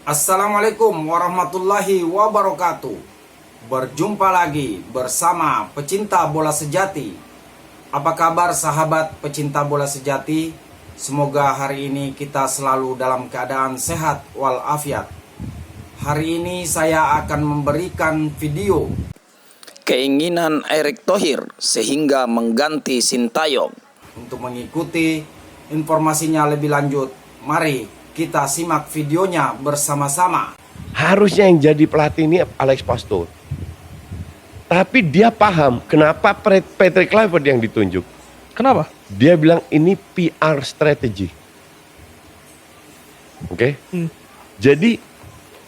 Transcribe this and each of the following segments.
Assalamualaikum warahmatullahi wabarakatuh. Berjumpa lagi bersama pecinta bola sejati. Apa kabar sahabat pecinta bola sejati? Semoga hari ini kita selalu dalam keadaan sehat walafiat. Hari ini saya akan memberikan video keinginan Erick Thohir sehingga mengganti Sintayong. Untuk mengikuti informasinya lebih lanjut, mari kita simak videonya bersama-sama. Harusnya yang jadi pelatih ini Alex Pastoor. Tapi dia paham kenapa Patrick Kluivert yang ditunjuk. Kenapa? Dia bilang ini PR strategy. Oke? Jadi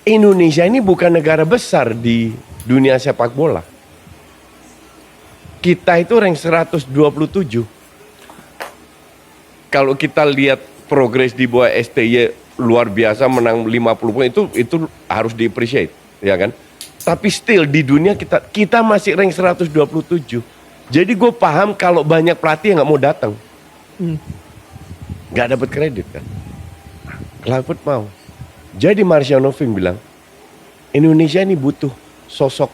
Indonesia ini bukan negara besar di dunia sepak bola. Kita itu rank 127. Kalau kita lihat progres di bawah STY luar biasa, menang 50 poin, itu harus di-appreciate, ya kan? Tapi still di dunia kita masih rank 127. Jadi gue paham kalau banyak pelatih yang nggak mau datang, nggak dapat kredit kan. Kluivert mau. Jadi Marcianovic bilang Indonesia ini butuh sosok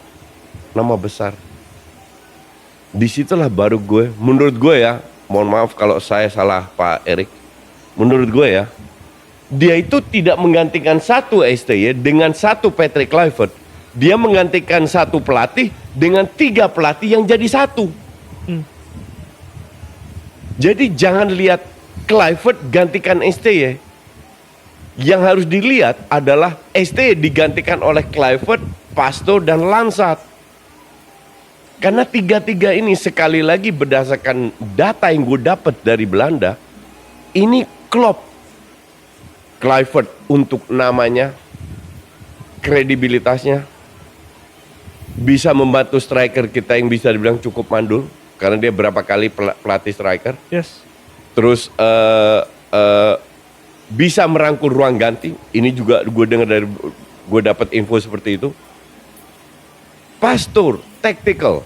nama besar. Disitulah baru menurut gue ya, mohon maaf kalau saya salah Pak Erick. Menurut gue ya, dia itu tidak menggantikan satu STY dengan satu Patrick Kluivert. Dia menggantikan satu pelatih dengan 3 pelatih yang jadi satu. Jadi jangan lihat Kluivert gantikan STY. Yang harus dilihat adalah STY digantikan oleh Kluivert, Pastoor, dan Lansat. Karena 3-3 ini sekali lagi berdasarkan data yang gue dapat dari Belanda, ini Klopp, Kluivert untuk namanya, kredibilitasnya, bisa membantu striker kita yang bisa dibilang cukup mandul karena dia berapa kali pelatih striker. Yes. Terus bisa merangkul ruang ganti. Ini juga gue dapat info seperti itu. Pastoor, tactical,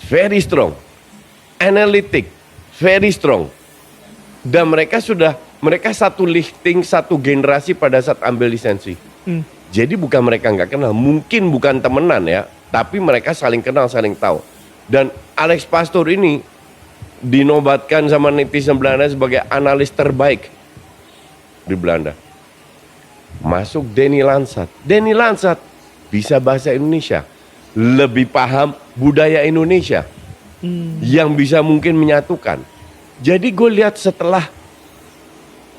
very strong, analytic, very strong. Dan mereka satu lifting, satu generasi pada saat ambil lisensi. Jadi bukan mereka nggak kenal, mungkin bukan temenan ya, tapi mereka saling kenal, saling tahu. Dan Alex Pastoor ini dinobatkan sama netizen Belanda sebagai analis terbaik di Belanda. Masuk Denny Lansat. Denny Lansat bisa bahasa Indonesia, lebih paham budaya Indonesia, yang bisa mungkin menyatukan. Jadi gue lihat setelah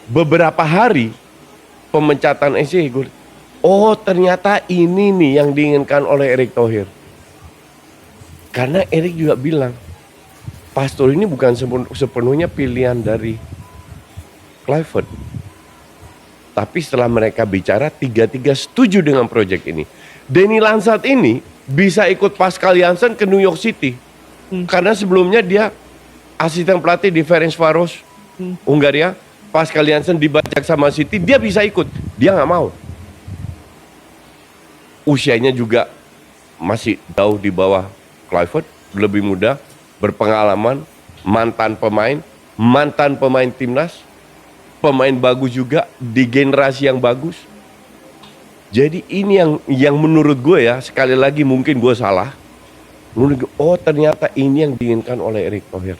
beberapa hari pemecatan SC, oh ternyata ini nih yang diinginkan oleh Erick Thohir. Karena Erick juga bilang, Pastoor ini bukan sepenuhnya pilihan dari Kluivert. Tapi setelah mereka bicara, 3-3 setuju dengan proyek ini. Denny Lansat ini bisa ikut Pascal Jansen ke New York City. Karena sebelumnya dia asisten pelatih di Ferencváros, Hungaria. Pascal Jansen dibajak sama City, dia bisa ikut. Dia nggak mau. Usianya juga masih jauh di bawah Kluivert, lebih muda, berpengalaman, mantan pemain timnas, pemain bagus juga di generasi yang bagus. Jadi ini yang menurut gue ya, sekali lagi mungkin gue salah. Menurut gue, oh ternyata ini yang diinginkan oleh Erick Thohir.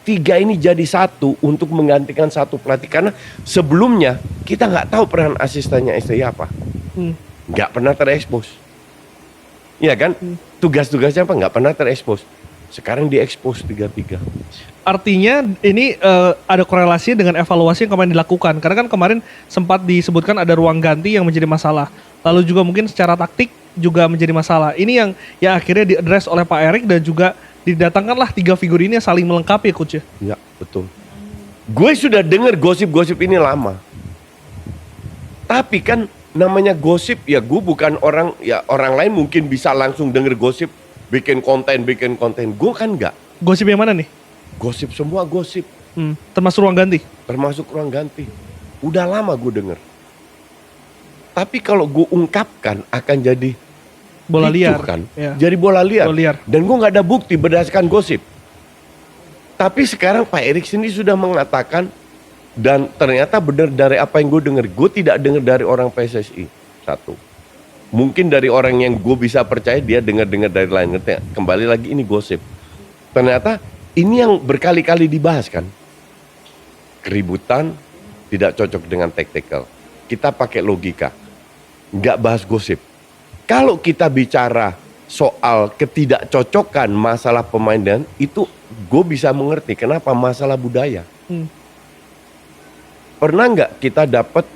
3 ini jadi satu untuk menggantikan satu pelatih. Karena sebelumnya kita nggak tahu peran asistennya STY apa. Nggak pernah terekspos. Iya kan? Tugas-tugasnya apa? Nggak pernah terekspos. Sekarang diekspos 3-3. Artinya ini ada korelasi dengan evaluasi yang kemarin dilakukan. Karena kan kemarin sempat disebutkan ada ruang ganti yang menjadi masalah. Lalu juga mungkin secara taktik juga menjadi masalah. Ini yang akhirnya diadres oleh Pak Erick dan juga didatangkanlah 3 figur ini yang saling melengkapi ya Coach ya? Ya betul. Gue sudah dengar gosip-gosip ini lama. Tapi kan namanya gosip ya, gue bukan orang lain mungkin bisa langsung denger gosip, bikin konten. Gue kan enggak. Gosip yang mana nih? Gosip semua gosip. Termasuk ruang ganti? Termasuk ruang ganti. Udah lama gue denger. Tapi kalau gue ungkapkan akan jadi bola liar kan? Ya. Jadi bola liar. Bola liar. Dan gue nggak ada bukti berdasarkan gosip. Tapi sekarang Pak Erick sendiri sudah mengatakan Dan ternyata benar dari apa yang gue dengar. Gue tidak dengar dari orang PSSI. Satu. Mungkin dari orang yang gue bisa percaya dia dengar-dengar dari lain. Ngerti nggak? Kembali lagi ini gosip. Ternyata ini yang berkali-kali dibahas kan. Keributan tidak cocok dengan tactical. Kita pakai logika. Nggak bahas gosip. Kalau kita bicara soal ketidakcocokan masalah pemain dan itu gue bisa mengerti kenapa masalah budaya. Pernah nggak kita dapat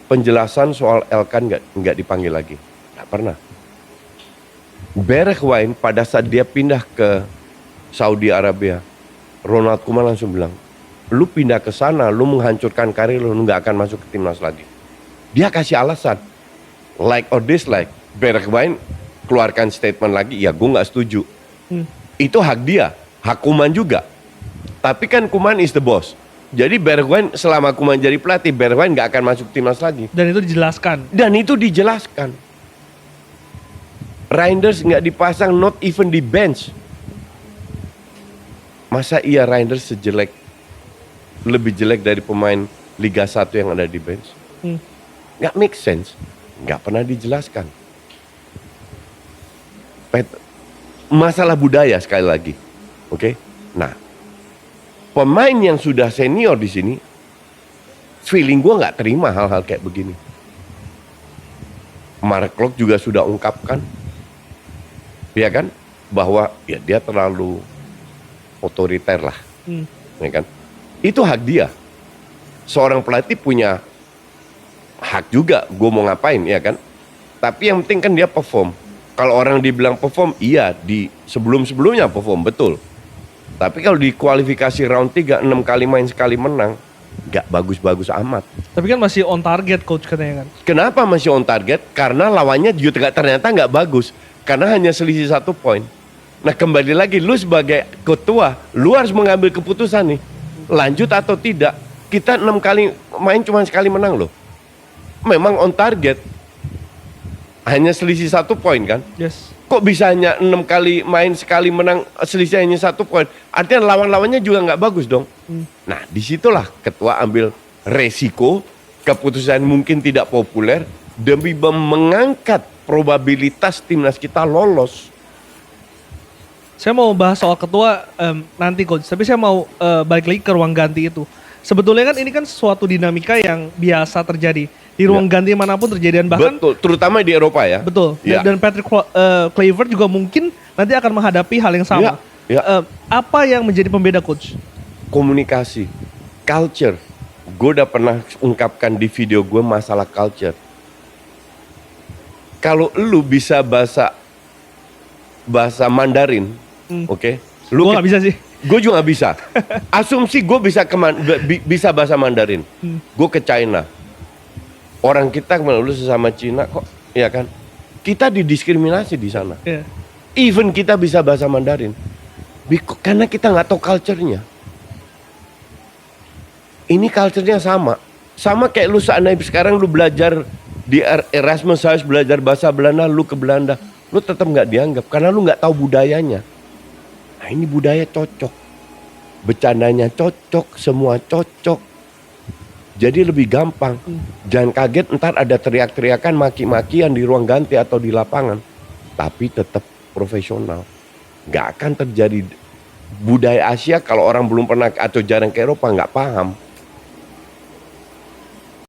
penjelasan soal Elkan nggak dipanggil lagi? Nggak pernah. Bergwijn pada saat dia pindah ke Saudi Arabia, Ronald Koeman langsung bilang, lu pindah ke sana, lu menghancurkan karir lu nggak akan masuk ke timnas lagi. Dia kasih alasan, like or dislike. Bergwijn keluarkan statement lagi, ya gue nggak setuju. Itu hak dia, hak Koeman juga. Tapi kan Koeman is the boss. Jadi Bergwijn selama Koeman jadi pelatih, Bergwijn nggak akan masuk timnas lagi. Dan itu dijelaskan. Dan itu dijelaskan. Reinders nggak dipasang, not even di bench. Masa iya Reinders lebih jelek dari pemain Liga 1 yang ada di bench? Nggak make sense. Nggak pernah dijelaskan. Masalah budaya sekali lagi. Oke? Nah, pemain yang sudah senior di sini, feeling gue nggak terima hal-hal kayak begini. Mark Klok juga sudah ungkapkan, ya kan, bahwa ya dia terlalu otoriter lah, ya kan. Itu hak dia. Seorang pelatih punya hak juga, gue mau ngapain, ya kan. Tapi yang penting kan dia perform. Kalau orang dibilang perform, iya di sebelum-sebelumnya perform, betul. Tapi kalau di kualifikasi round 3, 6 kali main sekali menang, nggak bagus-bagus amat. Tapi kan masih on target coach katanya kan. Kenapa masih on target? Karena lawannya juga ternyata nggak bagus. Karena hanya selisih 1 poin. Nah kembali lagi, lu sebagai ketua, lu harus mengambil keputusan nih. Lanjut atau tidak. Kita 6 kali main cuma sekali menang loh. Memang on target. Hanya selisih 1 poin kan? Yes. Kok bisa hanya 6 kali main sekali menang selisih hanya 1 poin? Artinya lawan-lawannya juga nggak bagus dong. Nah disitulah ketua ambil resiko, keputusan mungkin tidak populer demi mengangkat probabilitas timnas kita lolos. Saya mau bahas soal ketua nanti coach, tapi saya mau balik lagi ke ruang ganti itu. Sebetulnya kan ini kan suatu dinamika yang biasa terjadi di ruang ganti manapun terjadi, dan bahkan betul, terutama di Eropa ya. betul. Ya. Dan Patrick Kluivert juga mungkin nanti akan menghadapi hal yang sama. Ya. Apa yang menjadi pembeda coach? Komunikasi, culture. Gue udah pernah ungkapkan di video gue masalah culture. Kalau lu bisa bahasa Mandarin, oke? Gue nggak bisa sih. Gue juga nggak bisa. Asumsi gue bisa bahasa Mandarin. Gue ke China. Orang kita lu sesama Cina kok, ya kan? Kita didiskriminasi di sana. Yeah. Even kita bisa bahasa Mandarin, karena kita nggak tahu culture-nya. Ini culture-nya sama kayak lu seandainya sekarang lu belajar di Erasmus House belajar bahasa Belanda, lu ke Belanda, lu tetap nggak dianggap karena lu nggak tahu budayanya. Nah ini budaya cocok, bercandanya cocok, semua cocok. Jadi lebih gampang. Jangan kaget ntar ada teriak-teriakan, maki-makian di ruang ganti atau di lapangan. Tapi tetap profesional. Gak akan terjadi budaya Asia kalau orang belum pernah atau jarang ke Eropa nggak paham.